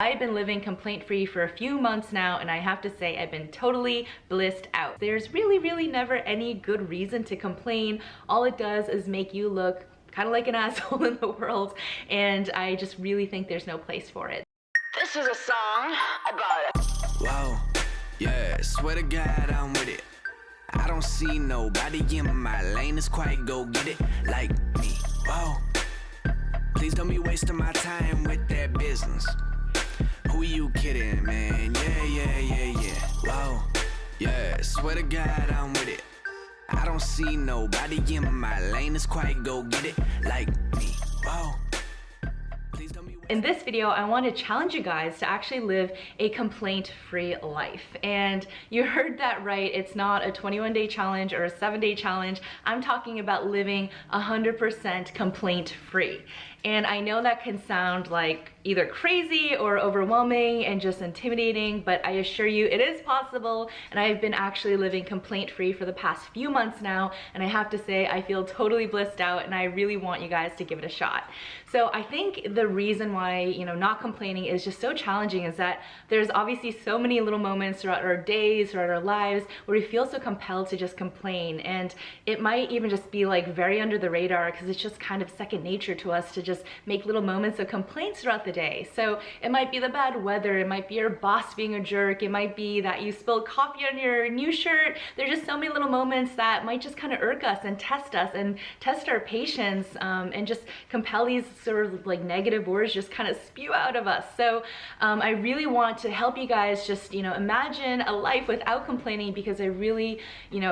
I've been living complaint-free for a few months now, and I have to say I've been totally blissed out. There's really never any good reason to complain. All it does is make you look kind of like an asshole in the world, and I just really think there's no place for it. This is a song about Whoa, yeah, swear to God I'm with it. I don't see nobody in my lane that's quite go get it like me. Whoa, please don't be wasting my time with that business. Who you kidding, man? Yeah. Whoa, yeah, swear to God I'm with it. I don't see nobody in my lane that's quite go get it like me. Whoa. In this video, I want to challenge you guys to actually live a complaint-free life. And you heard that right. It's not a 21-day challenge or a 7-day challenge. I'm talking about living 100% complaint-free. And I know that can sound like either crazy or overwhelming and just intimidating, but I assure you it is possible. And I've been actually living complaint-free for the past few months now. And I have to say, I feel totally blissed out, and I really want you guys to give it a shot. So I think the reason why, not complaining is just so challenging is that there's obviously so many little moments throughout our days, throughout our lives, where we feel so compelled to just complain. And it might even just be like very under the radar because it's just kind of second nature to us to just make little moments of complaints throughout the day. So it might be the bad weather, it might be your boss being a jerk, it might be that you spilled coffee on your new shirt. There's just so many little moments that might just kind of irk us and test our patience, and just compel these sort of like negative words just kind of spew out of us. So I really want to help you guys just imagine a life without complaining, because I really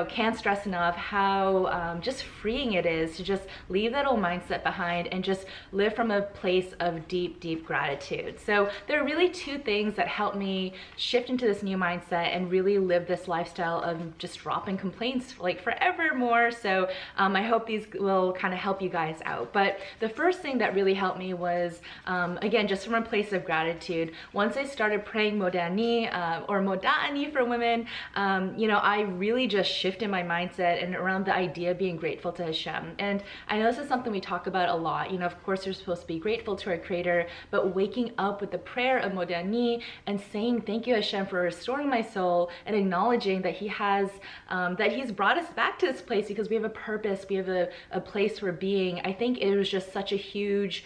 can't stress enough how just freeing it is to just leave that old mindset behind and just live from a place of deep gratitude. So there are really two things that help me shift into this new mindset and really live this lifestyle of just dropping complaints like forevermore. So I hope these will kind of help you guys out. But the first thing that really helped me was again, just from a place of gratitude. Once I started praying Modeh Ani, or Modeh Ani for women, I really just shifted my mindset and around the idea of being grateful to Hashem. And I know this is something we talk about a lot. Of course, we're supposed to be grateful to our Creator, but waking up with the prayer of Modeh Ani and saying thank you Hashem for restoring my soul and acknowledging that He's brought us back to this place because we have a purpose, we have a place for being. I think it was just such a huge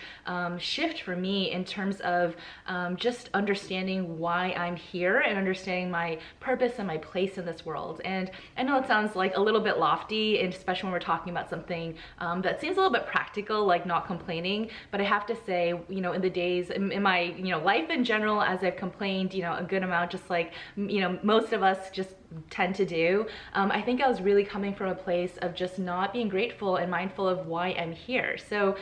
shift for me in terms of just understanding why I'm here and understanding my purpose and my place in this world. And I know it sounds like a little bit lofty, and especially when we're talking about something that seems a little bit practical, like not complaining, but I have to say, in the days, in my, life in general, as I've complained, a good amount, just like, most of us just tend to do, I think I was really coming from a place of just not being grateful and mindful of why I'm here. So,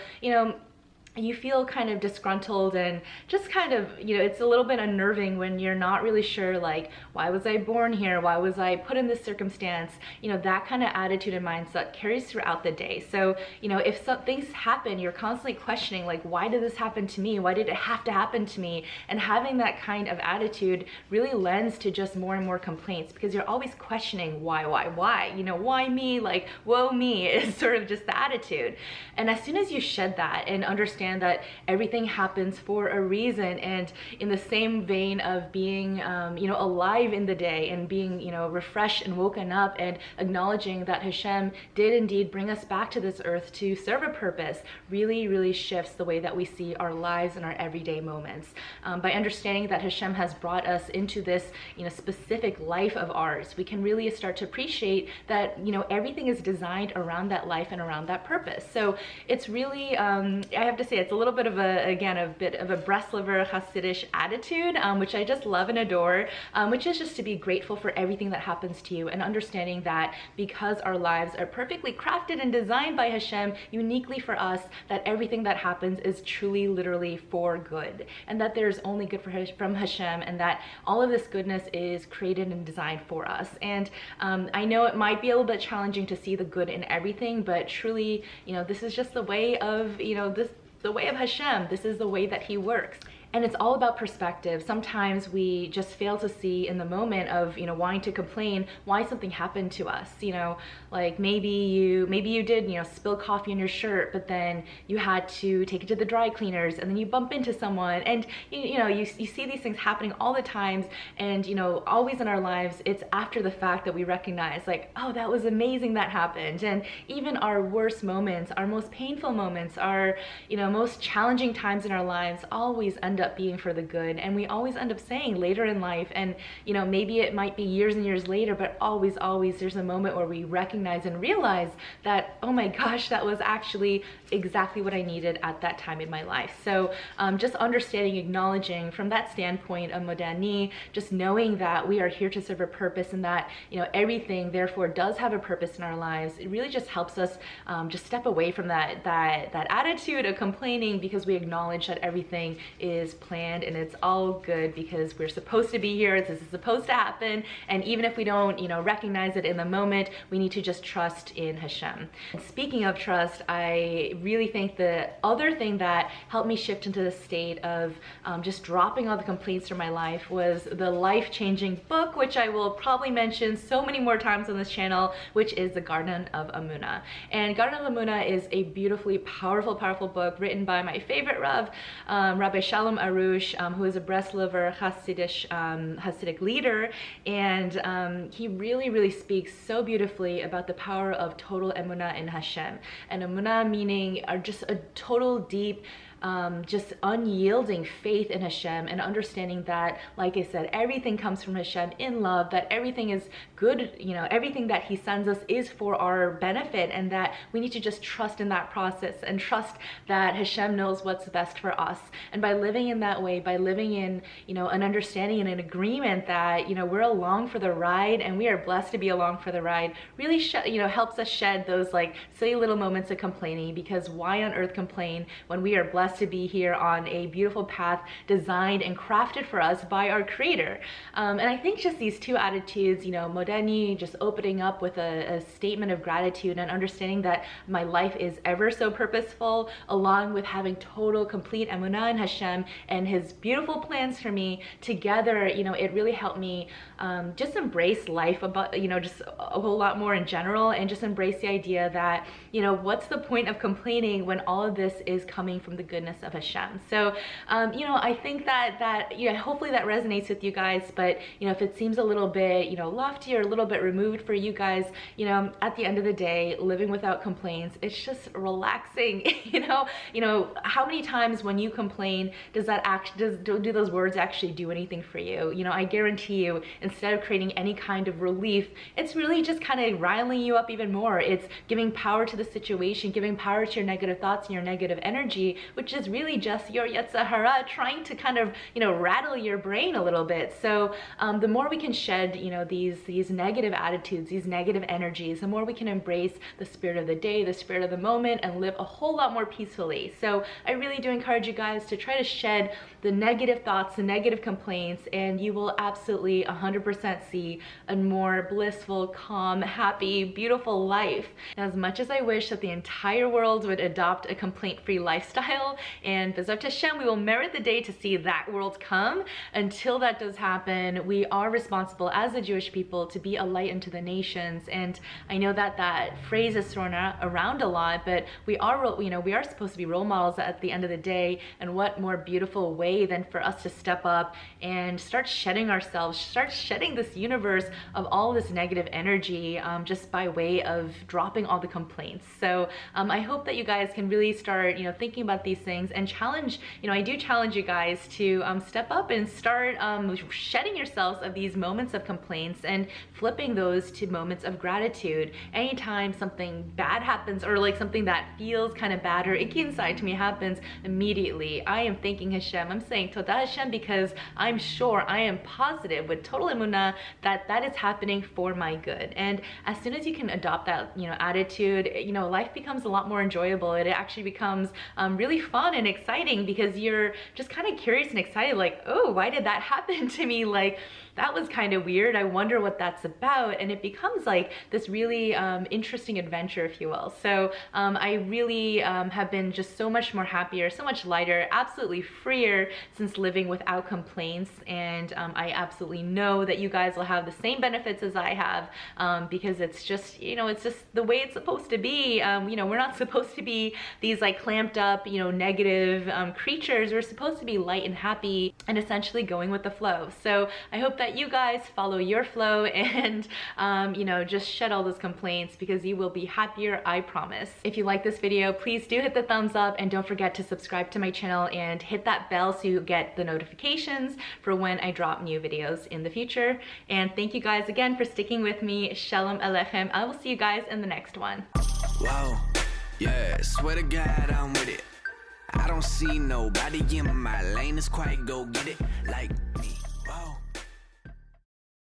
you feel kind of disgruntled and just kind of, it's a little bit unnerving when you're not really sure, like, why was I born here? Why was I put in this circumstance? That kind of attitude and mindset carries throughout the day. So, if some things happen, you're constantly questioning, like, why did this happen to me? Why did it have to happen to me? And having that kind of attitude really lends to just more and more complaints, because you're always questioning why? Why me? Like, woe me is sort of just the attitude. And as soon as you shed that and understand that everything happens for a reason, and in the same vein of being alive in the day and being refreshed and woken up and acknowledging that Hashem did indeed bring us back to this earth to serve a purpose, really shifts the way that we see our lives and our everyday moments. By understanding that Hashem has brought us into this specific life of ours, we can really start to appreciate that everything is designed around that life and around that purpose. So it's really I have to say, it's a little bit of a bit of a Breslover Hasidish attitude, which I just love and adore, which is just to be grateful for everything that happens to you, and understanding that because our lives are perfectly crafted and designed by Hashem uniquely for us, that everything that happens is truly, literally for good, and that there's only good from Hashem, and that all of this goodness is created and designed for us. And I know it might be a little bit challenging to see the good in everything, but truly, this is just the way of, the way of Hashem. This is the way that He works. And it's all about perspective. Sometimes we just fail to see in the moment of, wanting to complain why something happened to us. Like maybe you did, spill coffee on your shirt, but then you had to take it to the dry cleaners, and then you bump into someone, and you see these things happening all the times. And always in our lives, it's after the fact that we recognize, like, oh, that was amazing that happened. And even our worst moments, our most painful moments, our most challenging times in our lives always end up being for the good. And we always end up saying later in life, and maybe it might be years and years later, but always there's a moment where we recognize and realize that, oh my gosh, that was actually exactly what I needed at that time in my life. So just understanding, acknowledging from that standpoint of Modeh Ani, just knowing that we are here to serve a purpose, and that everything therefore does have a purpose in our lives. It really just helps us just step away from that attitude of complaining, because we acknowledge that everything is planned and it's all good, because we're supposed to be here. This is supposed to happen, and even if we don't recognize it in the moment, we need to just trust in Hashem. And speaking of trust, I really think the other thing that helped me shift into the state of just dropping all the complaints from my life was the life-changing book, which I will probably mention so many more times on this channel, which is The Garden of Emunah. And Garden of Emunah is a beautifully powerful book written by my favorite Rav, Rabbi Shalom Arush, who is a Breslover Hasidic leader, and he really speaks so beautifully about the power of total emunah in Hashem. And emunah meaning just a total deep, just unyielding faith in Hashem, and understanding that, like I said, everything comes from Hashem in love, that everything is good, everything that he sends us is for our benefit, and that we need to just trust in that process and trust that Hashem knows what's best for us. And by living in that way, by living in, an understanding and an agreement that, we're along for the ride, and we are blessed to be along for the ride, really, helps us shed those like silly little moments of complaining, because why on earth complain when we are blessed to be here on a beautiful path designed and crafted for us by our Creator. And I think just these two attitudes, Modeh Ani, just opening up with a statement of gratitude and understanding that my life is ever so purposeful, along with having total, complete emunah in Hashem and His beautiful plans for me, together, it really helped me just embrace life about, just a whole lot more in general, and just embrace the idea that, what's the point of complaining when all of this is coming from the goodness of Hashem. So, I think that hopefully that resonates with you guys, but, if it seems a little bit, lofty or a little bit removed for you guys, at the end of the day, living without complaints, it's just relaxing. How many times when you complain, do those words actually do anything for you? I guarantee you, instead of creating any kind of relief, it's really just kind of riling you up even more. It's giving power to the situation, giving power to your negative thoughts and your negative energy, which is really just your Yetzer Hara trying to kind of, rattle your brain a little bit. So the more we can shed, these negative attitudes, these negative energies, the more we can embrace the spirit of the day, the spirit of the moment, and live a whole lot more peacefully. So I really do encourage you guys to try to shed the negative thoughts, the negative complaints, and you will absolutely 100% see a more blissful, calm, happy, beautiful life. As much as I wish that the entire world would adopt a complaint-free lifestyle, and B'ezrat Hashem, we will merit the day to see that world come. Until that does happen, we are responsible as the Jewish people to be a light unto the nations. And I know that phrase is thrown around a lot, but we are, we are supposed to be role models at the end of the day. And what more beautiful way than for us to step up and start shedding ourselves, start shedding this universe of all this negative energy, just by way of dropping all the complaints. So I hope that you guys can really start, thinking about these things, and challenge, I do challenge you guys to step up and start shedding yourselves of these moments of complaints and flipping those to moments of gratitude. Anytime something bad happens, or like something that feels kind of bad or icky inside to me happens, immediately I am thanking Hashem. I'm saying Todah Hashem, because I'm sure, I am positive with total emunah that is happening for my good. And as soon as you can adopt that, attitude, life becomes a lot more enjoyable. It actually becomes really fun. fun and exciting because you're just kind of curious and excited, like, oh, why did that happen to me? Like, that was kind of weird. I wonder what that's about. And it becomes like this really interesting adventure, if you will. So I really have been just so much more happier, so much lighter, absolutely freer since living without complaints. And I absolutely know that you guys will have the same benefits as I have because it's just, you know, it's just the way it's supposed to be. You know, we're not supposed to be these like clamped up, you know, negative creatures. We're supposed to be light and happy and essentially going with the flow. So I hope that you guys follow your flow and you know, just shed all those complaints because you will be happier, I promise. If you like this video, please do hit the thumbs up and don't forget to subscribe to my channel and hit that bell so you get the notifications for when I drop new videos in the future. And thank you guys again for sticking with me. Shalom Aleichem. I will see you guys in the next one. Whoa, yeah, swear to God I'm with it. I don't see nobody in my lane that's quite go get it like me.